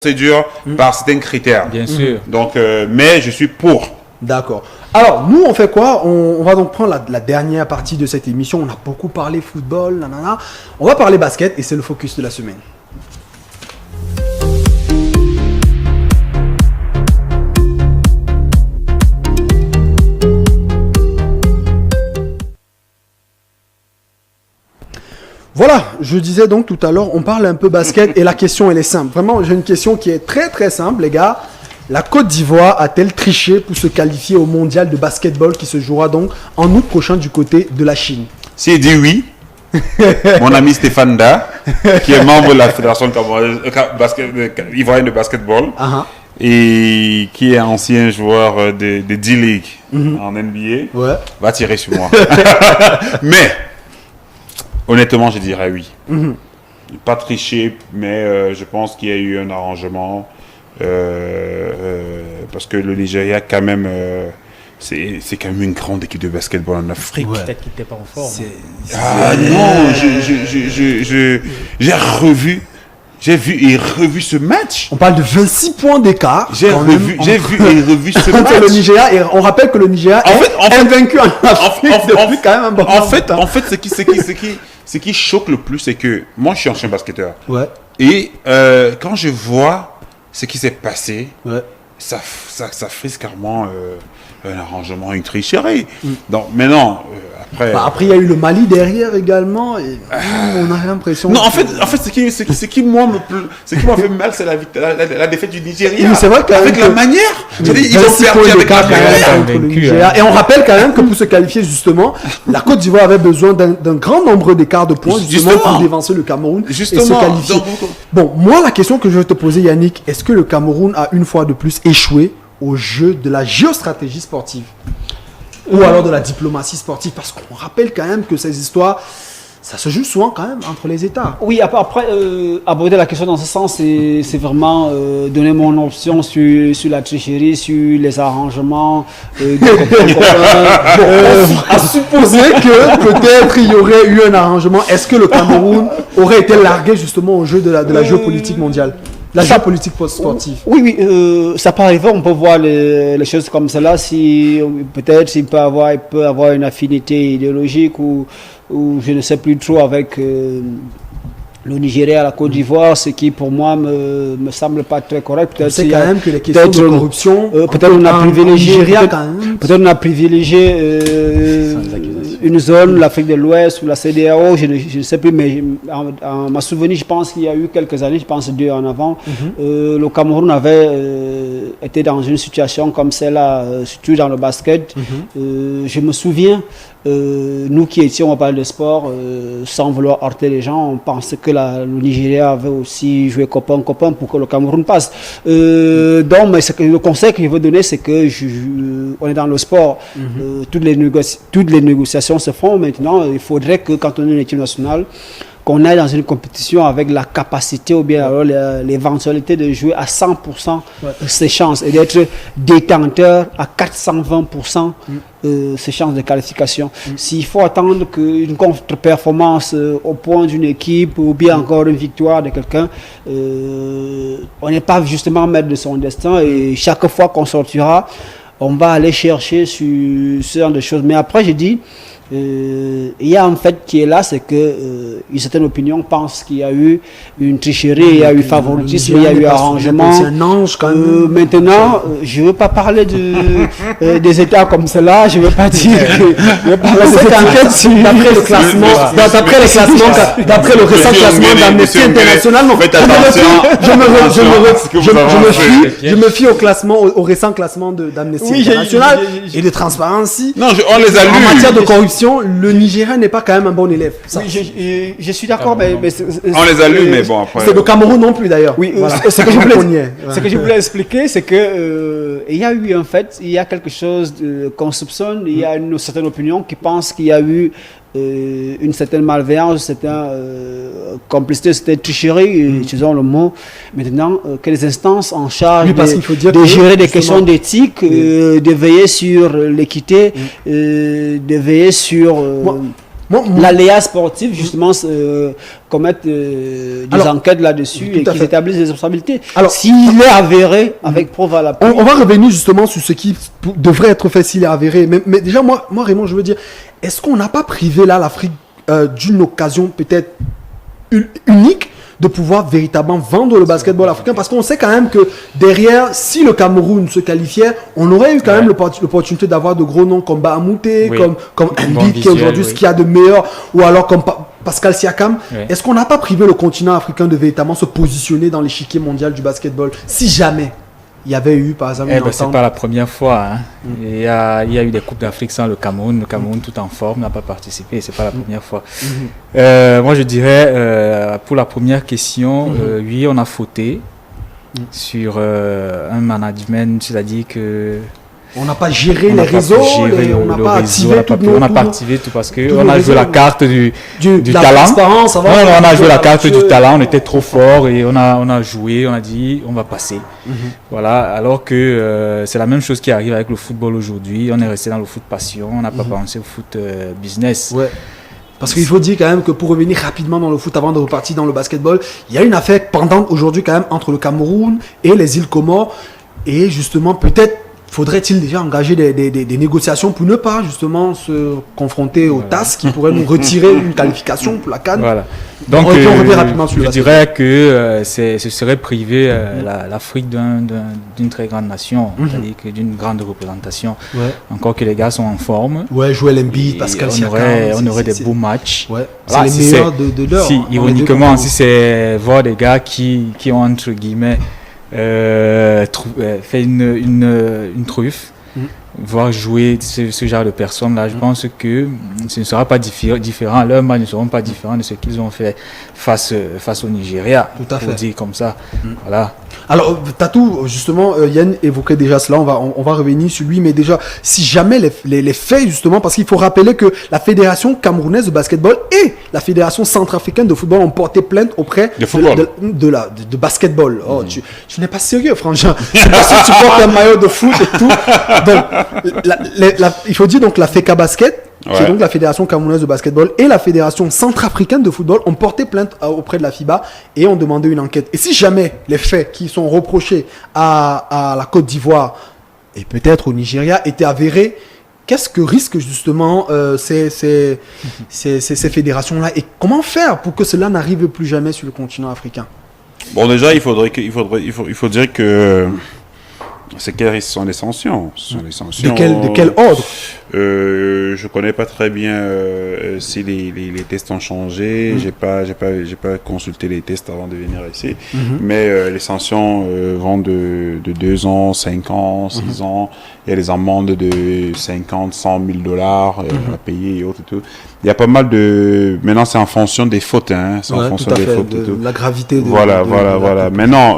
procédure par certains critères. Bien sûr. Donc, mais je suis pour. D'accord. Alors, nous, on fait quoi? On va donc prendre la dernière partie de cette émission. On a beaucoup parlé football, nanana. On va parler basket et c'est le focus de la semaine. Voilà, je disais donc tout à l'heure, on parle un peu basket et la question elle est simple. Vraiment, j'ai une question qui est très très simple, les gars. La Côte d'Ivoire a-t-elle triché pour se qualifier au mondial de basketball qui se jouera donc en août prochain du côté de la Chine? S'il dit oui, mon ami Stéphane Da, qui est membre de la Fédération ivoirienne de basketball et qui est ancien joueur de D-League en NBA, va tirer sur moi. Mais, honnêtement, je dirais oui. Pas tricher, mais je pense qu'il y a eu un arrangement. Parce que le Nigeria, quand même, c'est quand même une grande équipe de basketball en Afrique. Peut-être qu'il n'était pas en forme. Non, j'ai vu et revu ce match. On parle de 26 points d'écart. J'ai vu et revu ce match. Le Nigeria, et on rappelle que le Nigeria est invaincu en Afrique depuis quand même un bon moment. En fait, ce qui choque le plus, c'est que moi, je suis ancien basketteur. Et quand je vois ce qui s'est passé, ça frise carrément un arrangement, une tricherie. Donc maintenant, après il y a eu le Mali derrière également. Et on a l'impression. Non, en fait, ce qui m'a fait mal, c'est la défaite du Nigeria. Mais c'est vrai avec la manière. Ils ont perdu avec la manière. Et on rappelle quand même que pour se qualifier justement, la Côte d'Ivoire avait besoin d'un grand nombre d'écarts de points justement pour dévancer le Cameroun et se qualifier. Bon, moi la question que je vais te poser, Yannick, est-ce que le Cameroun a une fois de plus échoué au jeu de la géostratégie sportive ou alors de la diplomatie sportive? Parce qu'on rappelle quand même que ces histoires, ça se joue souvent quand même entre les États. Oui, après, aborder la question dans ce sens, c'est vraiment donner mon option sur la tricherie, sur les arrangements. À supposer que peut-être il y aurait eu un arrangement, est-ce que le Cameroun aurait été largué justement au jeu de la géopolitique mondiale? La géopolitique sportive. Oui, ça peut arriver, on peut voir les choses comme cela, peut-être s'il peut avoir une affinité idéologique ou je ne sais plus trop avec le Nigeria, la Côte d'Ivoire, ce qui pour moi me semble pas très correct. Peut-être c'est quand même que les questions de corruption, peut-être on a privilégié une zone, l'Afrique de l'Ouest ou la CEDEAO, je ne sais plus, mais en ma souvenir, je pense qu'il y a eu quelques années, je pense 2 en avant, le Cameroun avait été dans une situation comme celle-là, surtout dans le basket. Je me souviens, nous qui étions, on parle de sport, sans vouloir heurter les gens, on pensait que le Nigeria avait aussi joué copain-copain pour que le Cameroun passe. Donc, mais le conseil que je veux donner, c'est que on est dans le sport. Toutes les négociations se font maintenant. Il faudrait que quand on est une équipe nationale, qu'on aille dans une compétition avec la capacité ou bien alors l'éventualité de jouer à 100% ses chances et d'être détenteur à 420% ses chances de qualification. S'il faut attendre qu'une contre-performance au point d'une équipe ou bien encore une victoire de quelqu'un, on n'est pas justement maître de son destin et chaque fois qu'on sortira, on va aller chercher sur ce genre de choses. Mais après, j'ai dit, il y a un fait qui est là, c'est que une certaine opinion pense qu'il y a eu une tricherie, il y a eu favoritisme, il y a eu arrangement. C'est un ange quand même. Maintenant, je ne veux pas parler des États comme cela, je ne veux pas dire que... D'après le classement, d'après le récent classement d'Amnesty International, non, je me fie au récent classement d'Amnesty International et de Transparency. Non, on les a lus. En matière de corruption, le Nigeria n'est pas quand même un bon élève. Oui, je suis d'accord, mais on les a lus, mais bon, après... C'est le Cameroun non plus, d'ailleurs. Oui, voilà. Ce que je voulais expliquer, c'est que il y a eu, en fait, il y a quelque chose qu'on soupçonne, il y a une certaine opinion qui pense qu'il y a eu une certaine malveillance, une certaine complicité, cette tricherie, utilisons le mot. Maintenant, que les instances en charge de gérer des questions d'éthique, de veiller sur l'équité, de veiller sur... l'aléa sportive, justement, commettent des enquêtes là-dessus et qu'ils établissent des responsabilités. Alors, s'il est avéré, avec preuve à l'appui. On va revenir justement sur ce qui devrait être fait s'il est avéré. Mais déjà, moi, Raymond, je veux dire, est-ce qu'on n'a pas privé là l'Afrique d'une occasion peut-être unique de pouvoir véritablement vendre le basketball africain, parce qu'on sait quand même que derrière, si le Cameroun se qualifiait, on aurait eu quand même l'opportunité d'avoir de gros noms comme Bahamouté, comme Embiid, qui est aujourd'hui ce qu'il y a de meilleur, ou alors comme Pascal Siakam. Est-ce qu'on n'a pas privé le continent africain de véritablement se positionner dans l'échiquier mondial du basketball, si jamais il y avait eu, par exemple, c'est pas la première fois. Hein. Il y a eu des Coupes d'Afrique sans le Cameroun. Le Cameroun, tout en forme, n'a pas participé. C'est pas la première fois. Moi, je dirais, pour la première question, oui, on a fauté sur un management, c'est-à-dire que on n'a pas géré les réseaux, on n'a pas activé tout parce qu'on a joué la carte du talent. On a joué la carte du talent, on était trop fort et on a joué, on a dit on va passer. Voilà, alors que c'est la même chose qui arrive avec le football aujourd'hui. On est resté dans le foot passion, on n'a pas pensé au foot business. Ouais. Parce qu'il faut dire quand même que pour revenir rapidement dans le foot avant de repartir dans le basketball, il y a une affaire pendante aujourd'hui quand même entre le Cameroun et les îles Comores. Et justement, peut-être faudrait-il déjà engager des négociations pour ne pas justement se confronter au TAS qui pourrait nous retirer une qualification pour la CAN. Voilà. Donc je dirais que ce serait priver l'Afrique d'une très grande nation, c'est-à-dire d'une grande représentation. Encore que les gars sont en forme. Joël Embiid, Pascal Siakam. On aurait des beaux matchs. C'est les meilleurs de l'heure. Si, ironiquement, si c'est voir des gars qui ont entre guillemets fait une truffe, voir jouer ce genre de personnes là, je pense que ce ne sera pas différent, leurs matchs ne seront pas différents de ce qu'ils ont fait face au Nigeria. Tout à fait. Pour dire comme ça. Voilà. Alors Tatou, justement, Yann évoquait déjà cela, on va revenir sur lui, mais déjà, si jamais les faits, justement, parce qu'il faut rappeler que la Fédération camerounaise de basketball et la Fédération centrafricaine de football ont porté plainte auprès de basketball. Oh, tu n'es pas sérieux, franchement. C'est pas si tu portes un maillot de foot et tout. Donc, il faut dire donc la FECA Basket, qui est donc la Fédération camerounaise de basketball, et la Fédération centrafricaine de football ont porté plainte auprès de la FIBA et ont demandé une enquête. Et si jamais les faits qui sont reprochés à la Côte d'Ivoire et peut-être au Nigeria étaient avérés, qu'est-ce que risquent justement ces fédérations-là, et comment faire pour que cela n'arrive plus jamais sur le continent africain? Bon, déjà, il faut dire que c'est quelles sont les sanctions? De quel ordre? Je connais pas très bien si les tests ont changé. J'ai pas consulté les tests avant de venir ici. Mais les sanctions vont de 2 ans, 5 ans, 6 ans. Il y a des amendes de 50, 100 000 $ à payer et autres. Et tout. Il y a pas mal de... Maintenant, c'est en fonction des fautes. Hein. C'est en fonction des fautes. La gravité. Voilà. Maintenant...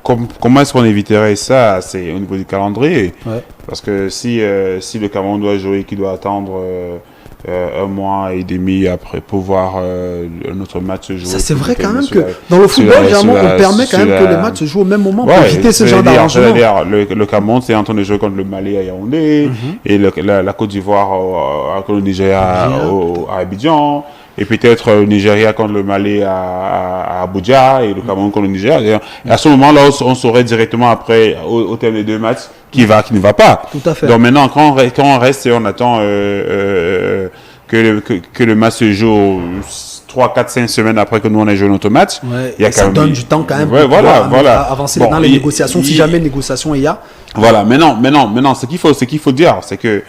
comment est-ce qu'on éviterait ça? C'est au niveau du calendrier. Parce que si le Cameroun doit jouer, qu'il doit attendre 1 mois et demi après pour voir notre match se jouer. Ça, c'est vrai quand même que dans le football, généralement, on permet quand même que les matchs se jouent au même moment pour éviter ce genre d'arrangement. Le Cameroun, c'est en train de jouer contre le Mali à Yaoundé, et la Côte d'Ivoire contre le Nigeria à Abidjan. Et peut-être le Nigeria contre le Mali à Abuja et le Cameroun contre le Nigeria. Et à ce moment-là, on saurait directement après, au terme des 2 matchs, qui ne va pas. Tout à fait. Donc maintenant, quand on reste et on attend que le match se joue 3, 4, 5 semaines après que nous on ait joué notre match, il y a ça donne du temps quand même pour avancer dans les négociations, si jamais négociation il y a. Voilà, maintenant, ce qu'il faut dire, c'est que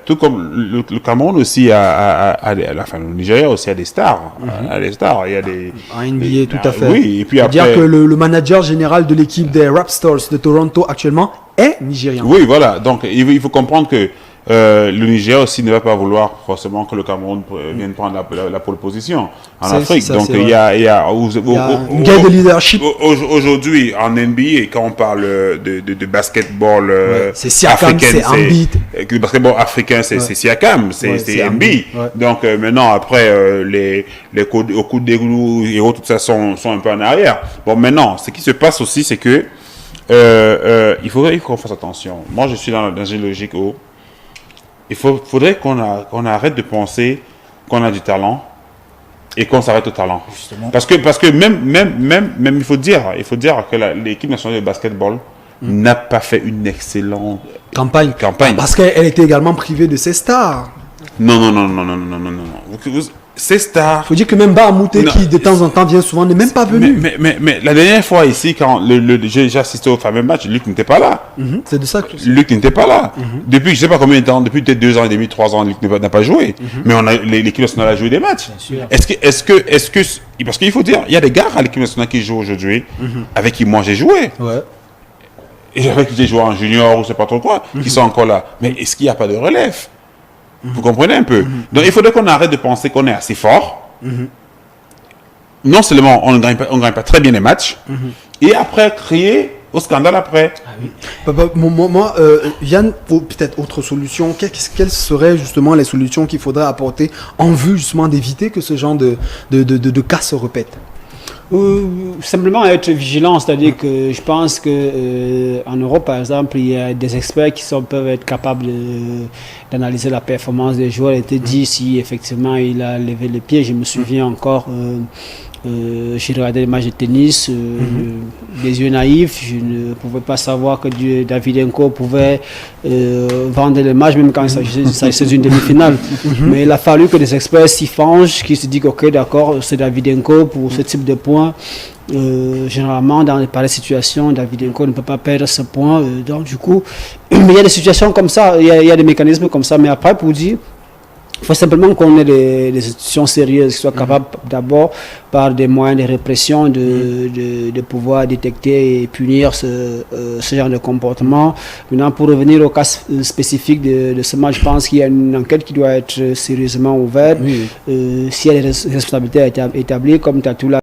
tout comme le Cameroun aussi le Nigeria aussi a des stars. Il y a des NBA, tout à fait. Oui, et puis après dire que le manager général de l'équipe des Raptors de Toronto actuellement est nigérian. Oui, voilà. Donc il faut comprendre que le Nigeria aussi ne va pas vouloir forcément que le Cameroun vienne prendre la pole position en Afrique. Donc il y a une guerre de leadership. Aujourd'hui, en NBA, quand on parle de basketball c'est Siakam, c'est Embiid. Le basketball africain, c'est Siakam, c'est Embiid. Donc maintenant, après, les coups d'égout et autres, tout ça sont un peu en arrière. Bon, maintenant, ce qui se passe aussi, c'est que il faut qu'on fasse attention. Moi, je suis dans une logique où faudrait qu'on arrête de penser qu'on a du talent et qu'on s'arrête au talent. Justement. Parce que même il faut dire que l'équipe nationale de basketball n'a pas fait une excellente campagne. Parce qu'elle était également privée de ses stars. Non. Ces stars. Il faut dire que même Bahamouté, qui de temps en temps vient souvent, n'est même pas venu. Mais la dernière fois ici, quand j'ai assisté au fameux match, Luc n'était pas là. C'est de ça que Luc n'était pas là. Depuis je ne sais pas combien de temps, depuis peut-être 2 ans et demi, 3 ans, Luc n'a pas joué. Mais l'équipe nationale a joué des matchs. Est-ce que parce qu'il faut dire, il y a des gars à l'équipe nationale qui jouent aujourd'hui, avec qui moi j'ai joué. Ouais. Et avec qui j'ai joué en junior ou je ne sais pas trop quoi, qui sont encore là. Mais est-ce qu'il n'y a pas de relève? Vous comprenez un peu? Donc il faudrait qu'on arrête de penser qu'on est assez fort. Non seulement on ne gagne pas très bien les matchs, et après crier au scandale après. Ah oui. Moi, Yann, peut-être autre solution. Quelles seraient justement les solutions qu'il faudrait apporter en vue justement d'éviter que ce genre de cas se répète? Simplement être vigilant, c'est-à-dire que je pense que en Europe par exemple il y a des experts qui peuvent être capables d'analyser la performance des joueurs et te dire si effectivement il a levé le pied. Je me souviens encore, j'ai regardé les matchs de tennis, des yeux naïfs, je ne pouvais pas savoir que Davydenko pouvait vendre les matchs même quand il s'agissait d'une demi-finale. Mais il a fallu que des experts s'y penchent, qui se disent ok d'accord, c'est Davydenko pour ce type de points. Généralement dans les pareilles situations, Davydenko ne peut pas perdre ce point, donc du coup il y a des situations comme ça, il y a des mécanismes comme ça, mais après pour dire il faut simplement qu'on ait des institutions sérieuses qui soient capables d'abord par des moyens de répression de pouvoir détecter et punir ce genre de comportement. Maintenant pour revenir au cas spécifique de ce match, je pense qu'il y a une enquête qui doit être sérieusement ouverte. S'il y a des responsabilités établies comme Tatou l'a